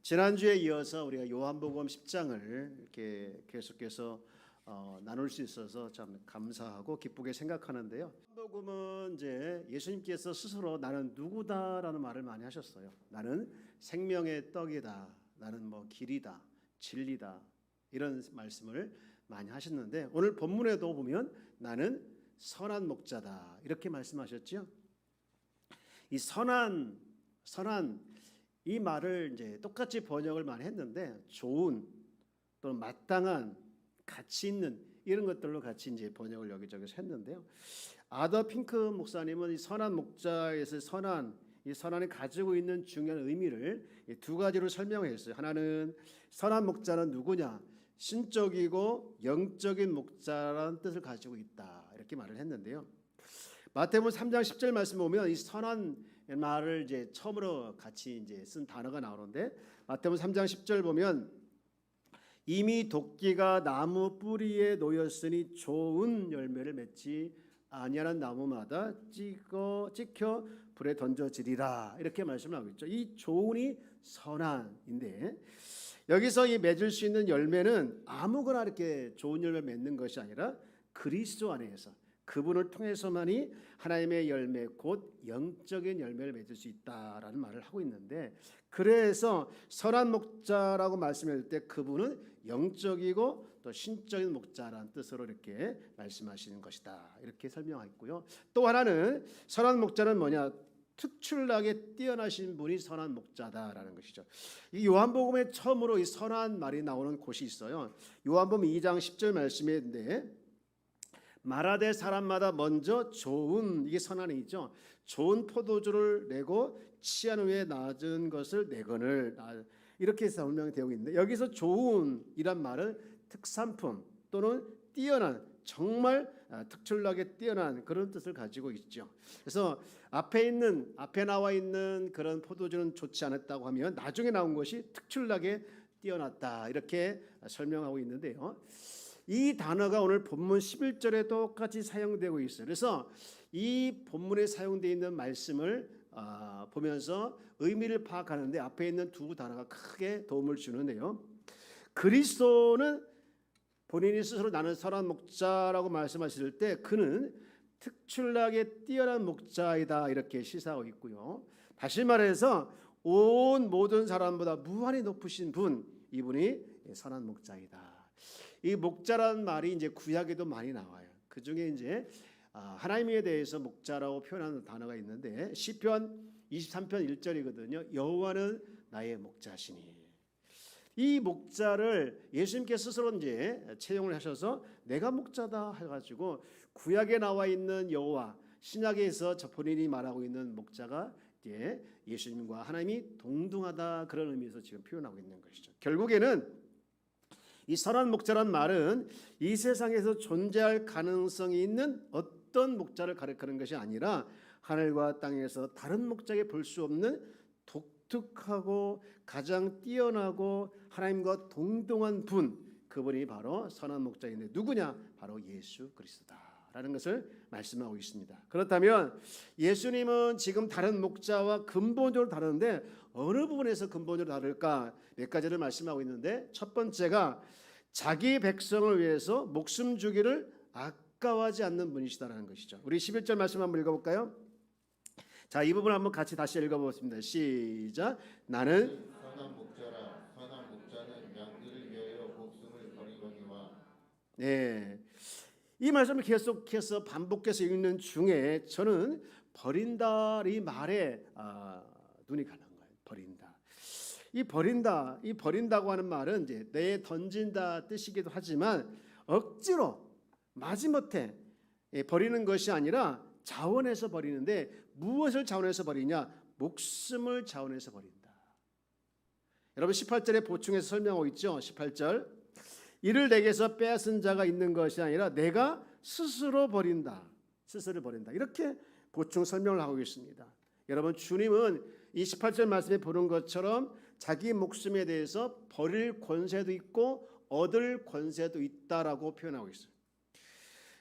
지난주에 이어서 우리가 요한복음 10장을 이렇게 계속해서 나눌 수 있어서 참 감사하고 기쁘게 생각하는데요. 요한복음은 이제 예수님께서 스스로 나는 누구다라는 말을 많이 하셨어요. 나는 생명의 떡이다. 나는 뭐 길이다. 진리다. 이런 말씀을 많이 하셨는데 오늘 본문에도 보면 나는 선한 목자다. 이렇게 말씀하셨죠. 이 선한 이 말을 이제 똑같이 번역을 많이 했는데 좋은 또는 마땅한 가치 있는 이런 것들로 같이 이제 번역을 여기저기서 했는데요. 아더 핑크 목사님은 이 선한 목자에서 이 선한이 가지고 있는 중요한 의미를 두 가지로 설명했어요. 하나는 선한 목자는 누구냐? 신적이고 영적인 목자라는 뜻을 가지고 있다. 이렇게 말을 했는데요. 마태복음 3장 10절 말씀 보면 이 선한 말을 이제 처음으로 같이 이제 쓴 단어가 나오는데 마태복음 3장 10절 보면 이미 도끼가 나무 뿌리에 놓였으니 좋은 열매를 맺지 아니하는 나무마다 찍혀 불에 던져지리라 이렇게 말씀을 하고 있죠. 이 좋은이 선한인데 여기서 이 맺을 수 있는 열매는 아무거나 이렇게 좋은 열매 맺는 것이 아니라 그리스도 안에서 그분을 통해서만이 하나님의 열매 곧 영적인 열매를 맺을 수 있다라는 말을 하고 있는데 그래서 선한 목자라고 말씀할 때 그분은 영적이고 또 신적인 목자라는 뜻으로 이렇게 말씀하시는 것이다 이렇게 설명했고요. 또 하나는 선한 목자는 뭐냐? 특출나게 뛰어나신 분이 선한 목자다라는 것이죠. 이 요한복음에 처음으로 이 선한 말이 나오는 곳이 있어요. 요한복음 2장 10절 말씀인데 말하되 사람마다 먼저 좋은 이게 선한이죠. 좋은 포도주를 내고 취한 후에 낮은 것을 내거늘 이렇게 설명되고 있는데 여기서 좋은이란 말은 특산품 또는 뛰어난 정말 특출나게 뛰어난 그런 뜻을 가지고 있죠. 그래서 앞에 나와 있는 그런 포도주는 좋지 않았다고 하면 나중에 나온 것이 특출나게 뛰어났다 이렇게 설명하고 있는데요. 이 단어가 오늘 본문 11절에 똑같이 사용되고 있어요. 그래서 이 본문에 사용되어 있는 말씀을 보면서 의미를 파악하는데 앞에 있는 두 단어가 크게 도움을 주는데요. 그리스도는 본인이 스스로 나는 선한 목자라고 말씀하실 때 그는 특출나게 뛰어난 목자이다 이렇게 시사하고 있고요. 다시 말해서 온 모든 사람보다 무한히 높으신 분 이분이 선한 목자이다. 이 목자라는 말이 이제 구약에도 많이 나와요. 그 중에 이제 하나님에 대해서 목자라고 표현하는 단어가 있는데 시편 23편 1절이거든요. 여호와는 나의 목자시니. 이 목자를 예수님께서 스스로 이제 채용을 하셔서 내가 목자다 해가지고 구약에 나와 있는 여호와 신약에서 본인이 말하고 있는 목자가 이제 예수님과 하나님이 동등하다 그런 의미에서 지금 표현하고 있는 것이죠. 결국에는 이 선한 목자란 말은 이 세상에서 존재할 가능성이 있는 어떤 목자를 가리키는 것이 아니라 하늘과 땅에서 다른 목자에게 볼 수 없는 독특하고 가장 뛰어나고 하나님과 동등한 분 그분이 바로 선한 목자인데 누구냐? 바로 예수 그리스도다라는 것을 말씀하고 있습니다. 그렇다면 예수님은 지금 다른 목자와 근본적으로 다른데 어느 부분에서 근본적으로 다를까? 몇 가지를 말씀하고 있는데 첫 번째가 자기 백성을 위해서 목숨 주기를 아까워하지 않는 분이시다라는 것이죠. 우리 11절 말씀 한번 읽어볼까요? 자, 이 부분 한번 같이 다시 읽어보겠습니다. 시작. 나는 선한 목자라 선한 목자는 양들을 위하여 목숨을 버리거니와. 네, 이 말씀을 계속해서 반복해서 읽는 중에 저는 버린다 이 말에 눈이 가는 거예요. 버린다. 이 버린다고 하는 말은 이제 내 던진다 뜻이기도 하지만 억지로 마지못해 버리는 것이 아니라 자원해서 버리는데 무엇을 자원해서 버리냐? 목숨을 자원해서 버린다. 여러분 18절에 보충해서 설명하고 있죠. 18절 이를 내게서 빼앗은 자가 있는 것이 아니라 내가 스스로 버린다. 스스로 버린다. 이렇게 보충 설명을 하고 있습니다. 여러분 주님은 이 18절 말씀에 보는 것처럼 자기 목숨에 대해서 버릴 권세도 있고 얻을 권세도 있다라고 표현하고 있어요.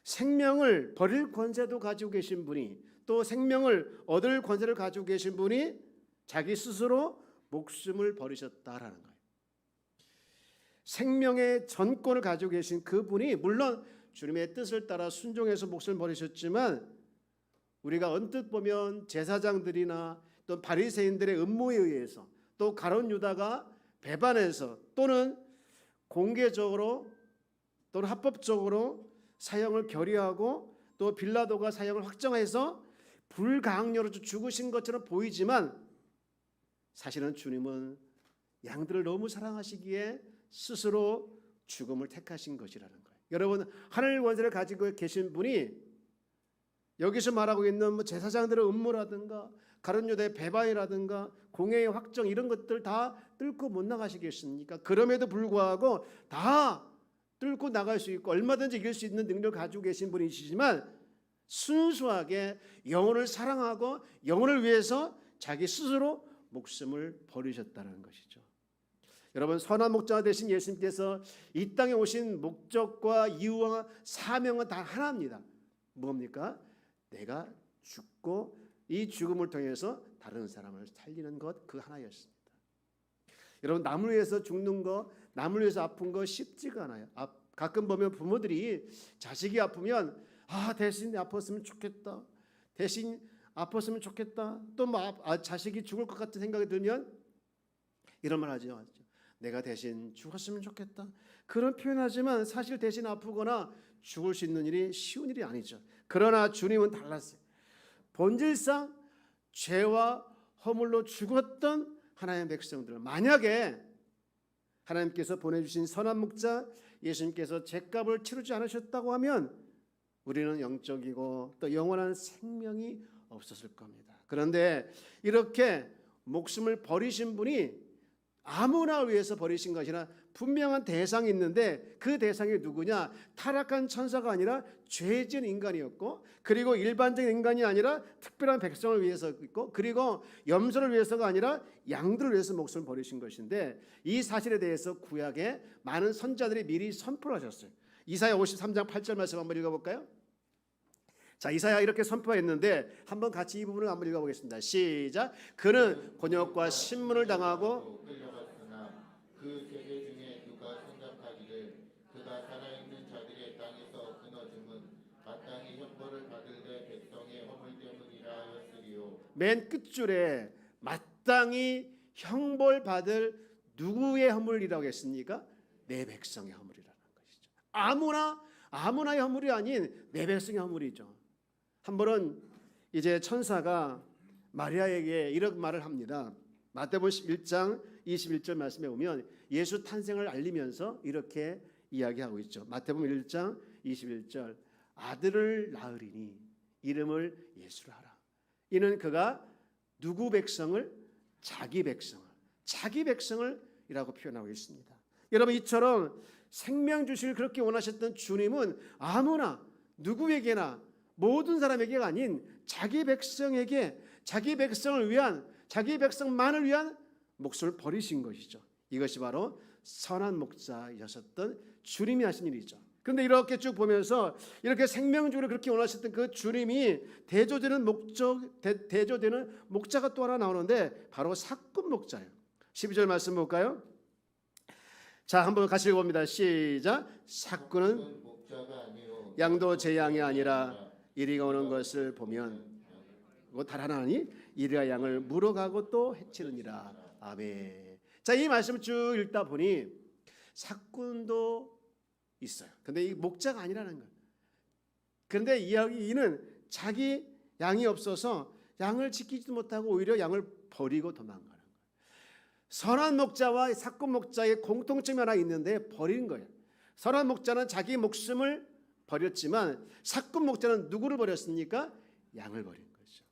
생명을 버릴 권세도 가지고 계신 분이 또 생명을 얻을 권세를 가지고 계신 분이 자기 스스로 목숨을 버리셨다라는 거예요. 생명의 전권을 가지고 계신 그분이 물론 주님의 뜻을 따라 순종해서 목숨을 버리셨지만 우리가 언뜻 보면 제사장들이나 또 바리새인들의 음모에 의해서 또 가룟 유다가 배반해서 또는 공개적으로 또는 합법적으로 사형을 결의하고 또 빌라도가 사형을 확정해서 불가항력으로 죽으신 것처럼 보이지만 사실은 주님은 양들을 너무 사랑하시기에 스스로 죽음을 택하신 것이라는 거예요. 여러분, 하늘 권세를 가지고 계신 분이 여기서 말하고 있는 뭐 제사장들의 음모라든가 가룟 유다의 배반이라든가 공회의 확정 이런 것들 다 뚫고 못 나가시겠습니까? 그럼에도 불구하고 다 뚫고 나갈 수 있고 얼마든지 이길 수 있는 능력을 가지고 계신 분이시지만 순수하게 영혼을 사랑하고 영혼을 위해서 자기 스스로 목숨을 버리셨다는 것이죠. 여러분, 선한 목자가 되신 예수님께서 이 땅에 오신 목적과 이유와 사명은 다 하나입니다. 뭡니까? 내가 죽고 이 죽음을 통해서 다른 사람을 살리는 것, 그 하나였습니다. 여러분, 남을 위해서 죽는 거, 남을 위해서 아픈 거 쉽지가 않아요. 가끔 보면 부모들이 자식이 아프면 대신 아팠으면 좋겠다. 대신 아팠으면 좋겠다. 또 뭐 자식이 죽을 것 같은 생각이 들면 이런 말 하죠. 내가 대신 죽었으면 좋겠다. 그런 표현하지만 사실 대신 아프거나 죽을 수 있는 일이 쉬운 일이 아니죠. 그러나 주님은 달랐어요. 본질상 죄와 허물로 죽었던 하나님의 백성들을 만약에 하나님께서 보내주신 선한 목자 예수님께서 죄값을 치르지 않으셨다고 하면 우리는 영적이고 또 영원한 생명이 없었을 겁니다. 그런데 이렇게 목숨을 버리신 분이 아무나 위해서 버리신 것이 아니라 분명한 대상이 있는데 그 대상이 누구냐? 타락한 천사가 아니라 죄진 인간이었고 그리고 일반적인 인간이 아니라 특별한 백성을 위해서 있고 그리고 염소를 위해서가 아니라 양들을 위해서 목숨을 버리신 것인데 이 사실에 대해서 구약에 많은 선자들이 미리 선포를 하셨어요. 이사야 53장 8절 말씀 한번 읽어볼까요? 자, 이사야 이렇게 선포했는데 한번 같이 이 부분을 한번 읽어보겠습니다. 시작. 그는 곤욕과 신문을 당하고 끌려갔으나 그 세대 중에 누가 생각하기를 그가 살아있는 자들의 땅에서 끊어줌은 마땅히 형벌을 받을 때 백성의 허물 때문이라 하였으리요. 맨 끝줄에 마땅히 형벌받을 누구의 허물이라고 했습니까? 내 백성의 허물이라는 것이죠. 아무나의 허물이 아닌 내 백성의 허물이죠. 한 번은 이제 천사가 마리아에게 이런 말을 합니다. 마태복음 1장 21절 말씀에 보면 예수 탄생을 알리면서 이렇게 이야기하고 있죠. 마태복음 1장 21절 아들을 낳으리니 이름을 예수라 하라. 이는 그가 누구 백성을? 자기 백성을 이라고 표현하고 있습니다. 여러분, 이처럼 생명 주시를 그렇게 원하셨던 주님은 아무나 누구에게나 모든 사람에게가 아닌 자기 백성에게 자기 백성을 위한 자기 백성만을 위한 목숨을 버리신 것이죠. 이것이 바로 선한 목자이셨던 주님이 하신 일이죠. 그런데 이렇게 쭉 보면서 이렇게 생명주를 그렇게 원하셨던 그 주님이 대조되는 목자가 또 하나 나오는데 바로 사꾼 목자예요. 12절 말씀 볼까요? 자, 한번 같이 읽어봅니다. 시작. 사꾼은 목자가 아니요 양도 제 양이 아니라 이리가 오는 것을 보면 달아나니 이리가 양을 물어가고 또 해치느니라. 아멘. 자, 이 말씀을 쭉 읽다 보니 사꾼도 있어요. 근데 이 목자가 아니라는 거예요. 그런데 이야기는 자기 양이 없어서 양을 지키지도 못하고 오히려 양을 버리고 도망가는 거예요. 선한 목자와 사꾼 목자의 공통점이 하나 있는데 버린 거예요. 선한 목자는 자기 목숨을 버렸지만 사꾼 목자는 누구를 버렸습니까? 양을 버린 거죠.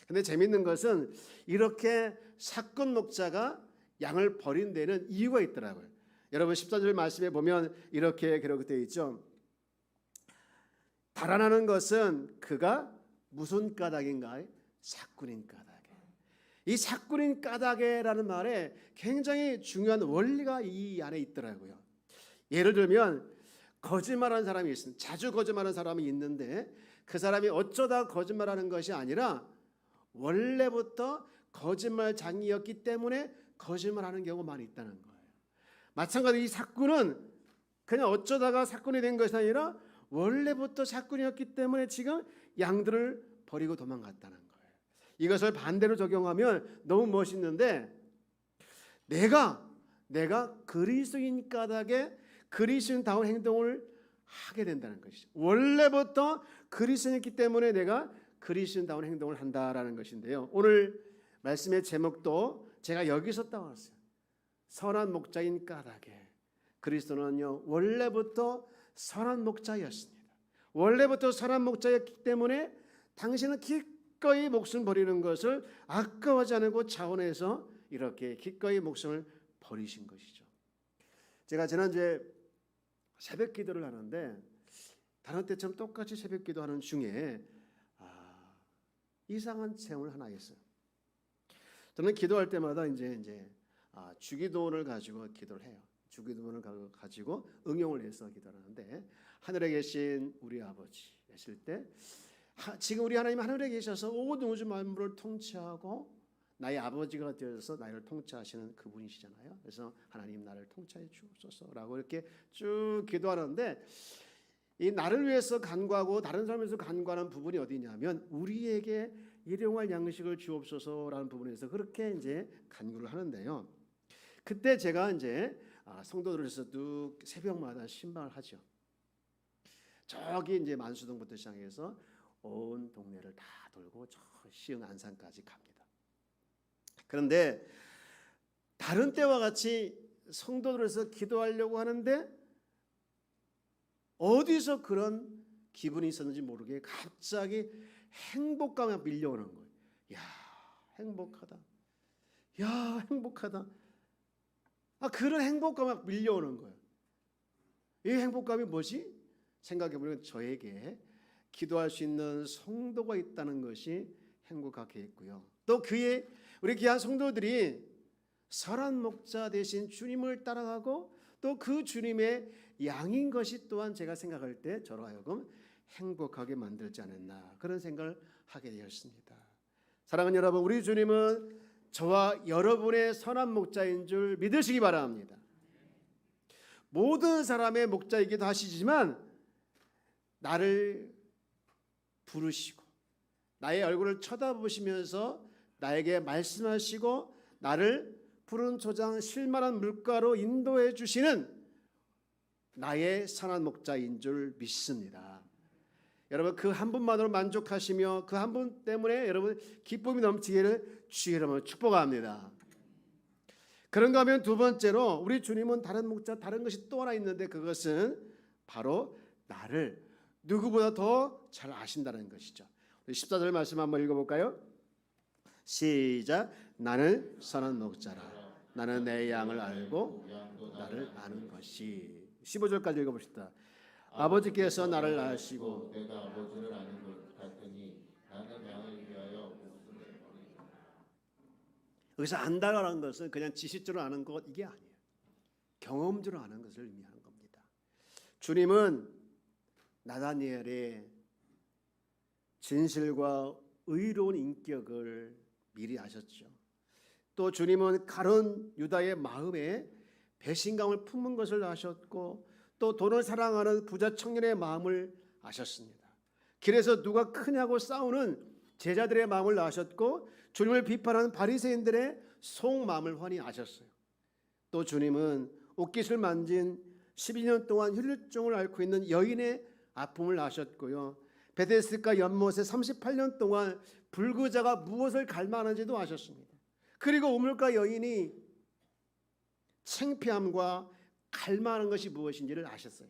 근데 재밌는 것은 이렇게 사꾼 목자가 양을 버린 데는 이유가 있더라고요. 여러분 14절 말씀에 보면 이렇게 기록되어 있죠. 달아나는 것은 그가 무슨 까닭인가? 사꾼인 까닭에. 이 사꾼인 까닭에라는 말에 굉장히 중요한 원리가 이 안에 있더라고요. 예를 들면 거짓말하는 사람이 있습니다. 자주 거짓말하는 사람이 있는데 그 사람이 어쩌다 거짓말하는 것이 아니라 원래부터 거짓말장이었기 때문에 거짓말하는 경우가 많이 있다는 거예요. 마찬가지로 이 사건은 그냥 어쩌다가 사건이 된 것이 아니라 원래부터 사건이었기 때문에 지금 양들을 버리고 도망갔다는 거예요. 이것을 반대로 적용하면 너무 멋있는데 내가 그리스도인 까닭에 그리스도인다운 행동을 하게 된다는 것이죠. 원래부터 그리스도인이기 때문에 내가 그리스도인다운 행동을 한다라는 것인데요. 오늘 말씀의 제목도 제가 여기서 따왔어요. 선한 목자인 까닭에. 그리스도는요 원래부터 선한 목자였습니다. 원래부터 선한 목자였기 때문에 당신은 기꺼이 목숨 버리는 것을 아까워하지 않고 자원해서 이렇게 기꺼이 목숨을 버리신 것이죠. 제가 지난주에 새벽 기도를 하는데 다른 때처럼 똑같이 새벽 기도하는 중에 이상한 체험을 하나 했어요. 저는 기도할 때마다 이제 주기도문을 가지고 기도를 해요. 주기도문을 가지고 응용을 해서 기도를 하는데 하늘에 계신 우리 아버지 했을 때 지금 우리 하나님 하늘에 계셔서 온 우주 만물을 통치하고 나의 아버지가 되어서 나를 통치하시는 그분이시잖아요. 그래서 하나님 나를 통치해 주옵소서라고 이렇게 쭉 기도하는데 이 나를 위해서 간구하고 다른 사람에서 간구하는 부분이 어디냐면 우리에게 일용할 양식을 주옵소서라는 부분에서 그렇게 이제 간구를 하는데요. 그때 제가 이제 성도들에서도 새벽마다 신방을 하죠. 저기 이제 만수동부터 시작해서 온 동네를 다 돌고 저 시흥 안산까지 갑니다. 그런데 다른 때와 같이 성도들에서 기도하려고 하는데 어디서 그런 기분이 있었는지 모르게 갑자기 행복감이 밀려오는 거예요. 야, 행복하다. 야, 행복하다. 그런 행복감이 밀려오는 거예요. 이 행복감이 뭐지? 생각해보면 저에게 기도할 수 있는 성도가 있다는 것이 행복하게 했고요. 또 우리 귀한 성도들이 선한 목자 대신 주님을 따라가고 또 그 주님의 양인 것이 또한 제가 생각할 때 저로 하여금 행복하게 만들지 않았나 그런 생각을 하게 되었습니다. 사랑하는 여러분, 우리 주님은 저와 여러분의 선한 목자인 줄 믿으시기 바랍니다. 모든 사람의 목자이기도 하시지만 나를 부르시고 나의 얼굴을 쳐다보시면서 나에게 말씀하시고 나를 푸른 초장 실만한 물가로 인도해 주시는 나의 선한 목자인 줄 믿습니다. 여러분 그 한 분만으로 만족하시며 그 한 분 때문에 여러분 기쁨이 넘치기를 주의 이름으로 축복합니다. 그런가 하면 두 번째로 우리 주님은 다른 목자 다른 것이 또 하나 있는데 그것은 바로 나를 누구보다 더 잘 아신다는 것이죠. 14절 말씀 한번 읽어볼까요? 시작. 나는 선한 목자라. 나는 내 양을 알고 나를 아는 것이. 15절까지 읽어봅시다. 아버지께서 나를 아시고 내가 아버지를 아는 것 같으니 나는 양을 위하여 목숨을 버리리라. 여기서 안다라는 것은 그냥 지식적으로 아는 것 이게 아니에요. 경험적으로 아는 것을 의미하는 겁니다. 주님은 나다니엘의 진실과 의로운 인격을 미리 아셨죠. 또 주님은 가론 유다의 마음에 배신감을 품은 것을 아셨고 또 돈을 사랑하는 부자 청년의 마음을 아셨습니다. 길에서 누가 크냐고 싸우는 제자들의 마음을 아셨고 주님을 비판하는 바리새인들의 속마음을 훤히 아셨어요. 또 주님은 옷깃을 만진 12년 동안 혈류증을 앓고 있는 여인의 아픔을 아셨고요. 베데스다 연못에 38년 동안 불구자가 무엇을 갈망하는지도 아셨습니다. 그리고 우물가 여인이 창피함과 갈망하는 것이 무엇인지를 아셨어요.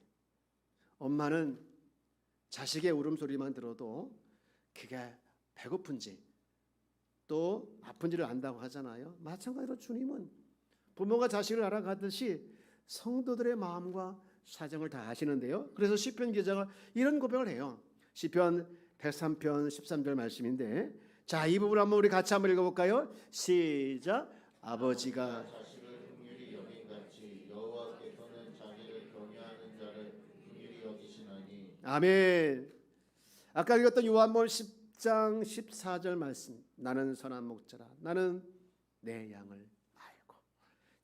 엄마는 자식의 울음소리만 들어도 그게 배고픈지 또 아픈지를 안다고 하잖아요. 마찬가지로 주님은 부모가 자식을 알아가듯이 성도들의 마음과 사정을 다 아시는데요. 그래서 시편 기자가 이런 고백을 해요. 시편 103편 13절 말씀인데 자, 이 부분 한번 우리 같이 한번 읽어볼까요? 시작. 아버지가 자식을 긍휼히 여긴같이 여호와께서는 자기를 경외하는 자를 긍휼히 여기시나니. 아멘. 아까 읽었던 요한복음 10장 14절 말씀 나는 선한 목자라. 나는 내 양을 알고.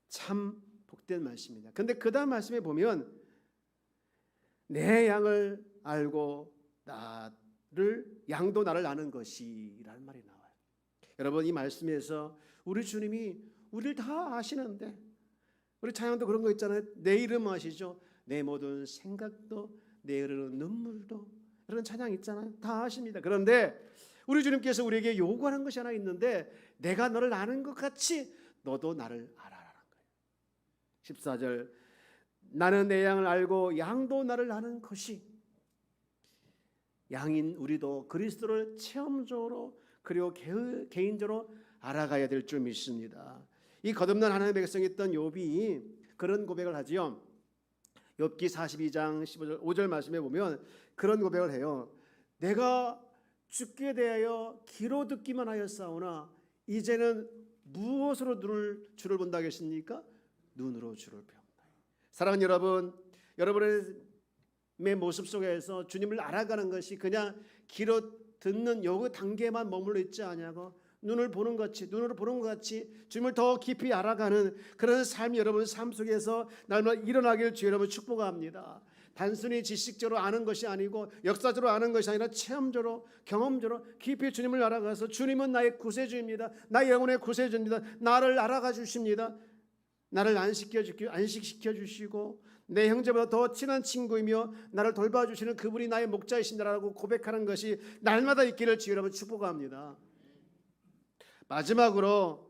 참 복된 말씀입니다. 근데 그 다음 말씀에 보면 내 양을 알고 양도 나를 아는 것이라는 말이 나와요. 여러분, 이 말씀에서 우리 주님이 우리를 다 아시는데, 우리 찬양도 그런 거 있잖아요. 내 이름 아시죠? 내 모든 생각도, 내 흐르는 눈물도, 이런 찬양 있잖아요. 다 아십니다. 그런데 우리 주님께서 우리에게 요구하는 것이 하나 있는데, 내가 너를 아는 것 같이 너도 나를 알아라는 거예요. 14절, 나는 내 양을 알고 양도 나를 아는 것이. 양인 우리도 그리스도를 체험적으로 그리고 개인적으로 알아가야 될 줄 믿습니다. 이 거듭난 하나님의 백성이었던 욥이 그런 고백을 하지요. 욥기 42장 15절 5절 말씀에 보면 그런 고백을 해요. 내가 죽게 대하여 귀로 듣기만 하였사오나 이제는 무엇으로 주를 본다 하겠습니까? 눈으로 주를 배운다. 사랑하는 여러분, 여러분의 모습 속에서 주님을 알아가는 것이 그냥 귀로 듣는 요 단계만 머물러 있지 않냐고, 눈으로 보는 것 같이 주님을 더 깊이 알아가는 그런 삶이 여러분 삶 속에서 날마다 일어나길 주 여러분 축복합니다. 단순히 지식적으로 아는 것이 아니고 역사적으로 아는 것이 아니라 체험적으로 경험적으로 깊이 주님을 알아가서 주님은 나의 구세주입니다. 나의 영혼의 구세주입니다. 나를 알아가 주십니다. 나를 안식시켜 주시고 내 형제보다 더 친한 친구이며 나를 돌봐주시는 그분이 나의 목자이신다라고 고백하는 것이 날마다 있기를 주 여러분 축복합니다. 마지막으로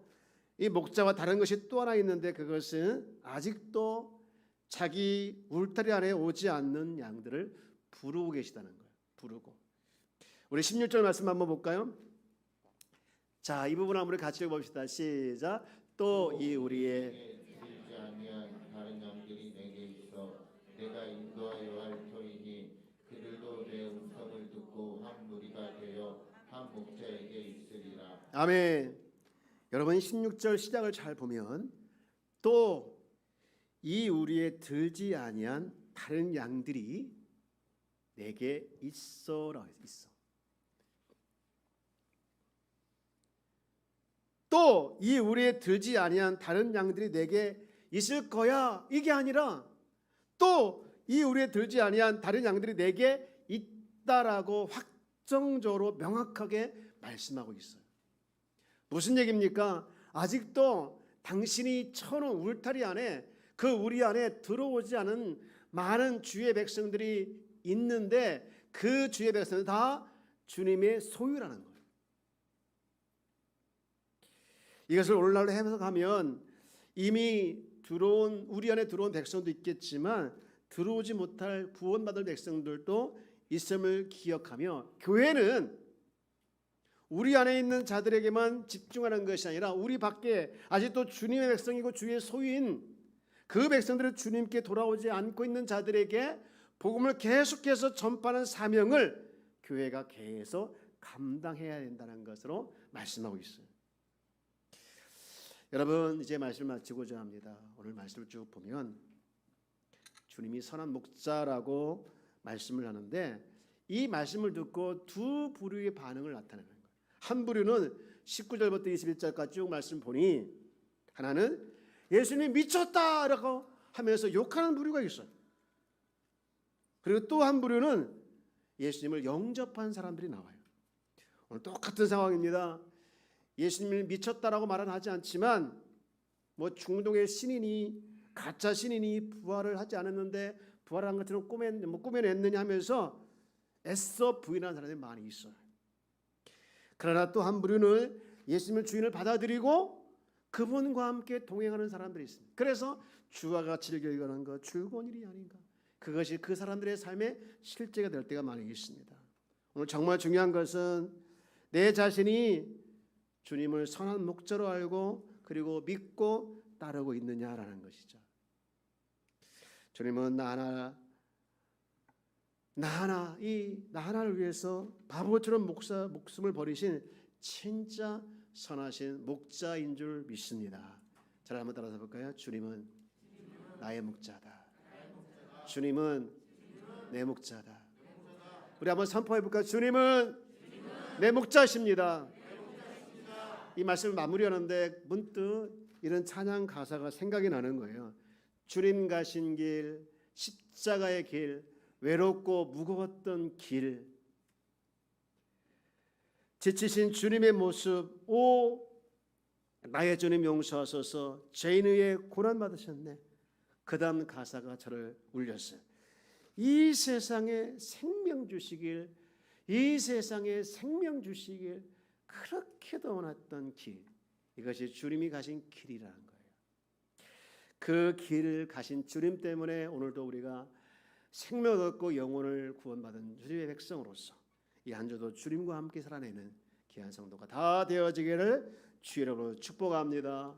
이 목자와 다른 것이 또 하나 있는데, 그것은 아직도 자기 울타리 안에 오지 않는 양들을 부르고 계시다는 거예요. 부르고. 우리 16절 말씀 한번 볼까요? 자, 이 부분 한번 같이 읽어봅시다. 시작. 또 이 우리의 들지 아니한 다른 양들이 내게 있어 내가 인도하여 할 터이니 그들도 내 음성을 듣고 한 무리가 되어 한 목자에게 있으리라. 아멘. 여러분 16절 시작을 잘 보면 또 이 우리의 들지 아니한 다른 양들이 내게 있어라 있어. 또 이 우리의 들지 아니한 다른 양들이 내게 있을 거야, 이게 아니라 또 이 우리의 들지 아니한 다른 양들이 내게 있다라고 확정적으로 명확하게 말씀하고 있어요. 무슨 얘기입니까? 아직도 당신이 쳐놓은 울타리 안에, 그 우리 안에 들어오지 않은 많은 주의 백성들이 있는데 그 주의 백성은 다 주님의 소유라는 거예요. 이것을 오늘날로 해석하면 이미 우리 안에 들어온 백성도 있겠지만 들어오지 못할 구원받을 백성들도 있음을 기억하며, 교회는 우리 안에 있는 자들에게만 집중하는 것이 아니라 우리 밖에 아직도 주님의 백성이고 주의 소유인 그 백성들을 주님께 돌아오지 않고 있는 자들에게 복음을 계속해서 전파하는 사명을 교회가 계속 감당해야 된다는 것으로 말씀하고 있어요. 여러분, 이제 말씀을 마치고자 합니다. 오늘 말씀을 쭉 보면 주님이 선한 목자라고 말씀을 하는데, 이 말씀을 듣고 두 부류의 반응을 나타내는 거예요. 한 부류는 19절부터 21절까지 쭉 말씀 보니, 하나는 예수님이 미쳤다라고 하면서 욕하는 부류가 있어요. 그리고 또 한 부류는 예수님을 영접한 사람들이 나와요. 오늘 똑같은 상황입니다. 예수님을 미쳤다라고 말은 하지 않지만 뭐 중동의 신인이, 가짜 신인이 부활을 하지 않았는데 부활한 것처럼 꾸며냈느냐 하면서 애써 부인하는 사람들이 많이 있어요. 그러나 또 한 부류는 예수님을 주인을 받아들이고 그분과 함께 동행하는 사람들이 있습니다. 그래서 주와 같이 즐겨가는 것 즐거운 일이 아닌가, 그것이 그 사람들의 삶의 실제가 될 때가 많이 있습니다. 오늘 정말 중요한 것은 내 자신이 주님을 선한 목자로 알고 그리고 믿고 따르고 있느냐라는 것이죠. 주님은 나 하나를 위해서 바보처럼 목숨을 버리신 진짜 선하신 목자인 줄 믿습니다. 자, 한번 따라서 볼까요? 주님은 나의 목자다. 주님은 내 목자다. 우리 한번 선포해 볼까요? 주님은 내 목자십니다. 이 말씀을 마무리하는데 문득 이런 찬양 가사가 생각이 나는 거예요. 주님 가신 길, 십자가의 길, 외롭고 무거웠던 길, 지치신 주님의 모습, 오 나의 주님 용서하소서, 죄인의 고난 받으셨네. 그 다음 가사가 저를 울렸어요. 이 세상에 생명 주시길, 이 세상에 생명 주시길 그렇게도 원했던 길, 이것이 주님이 가신 길이라는 거예요. 그 길을 가신 주님 때문에 오늘도 우리가 생명을 얻고 영혼을 구원받은 주님의 백성으로서 이 한 주도 주님과 함께 살아내는 귀한 성도가 다 되어지기를 주의 이름으로 축복합니다.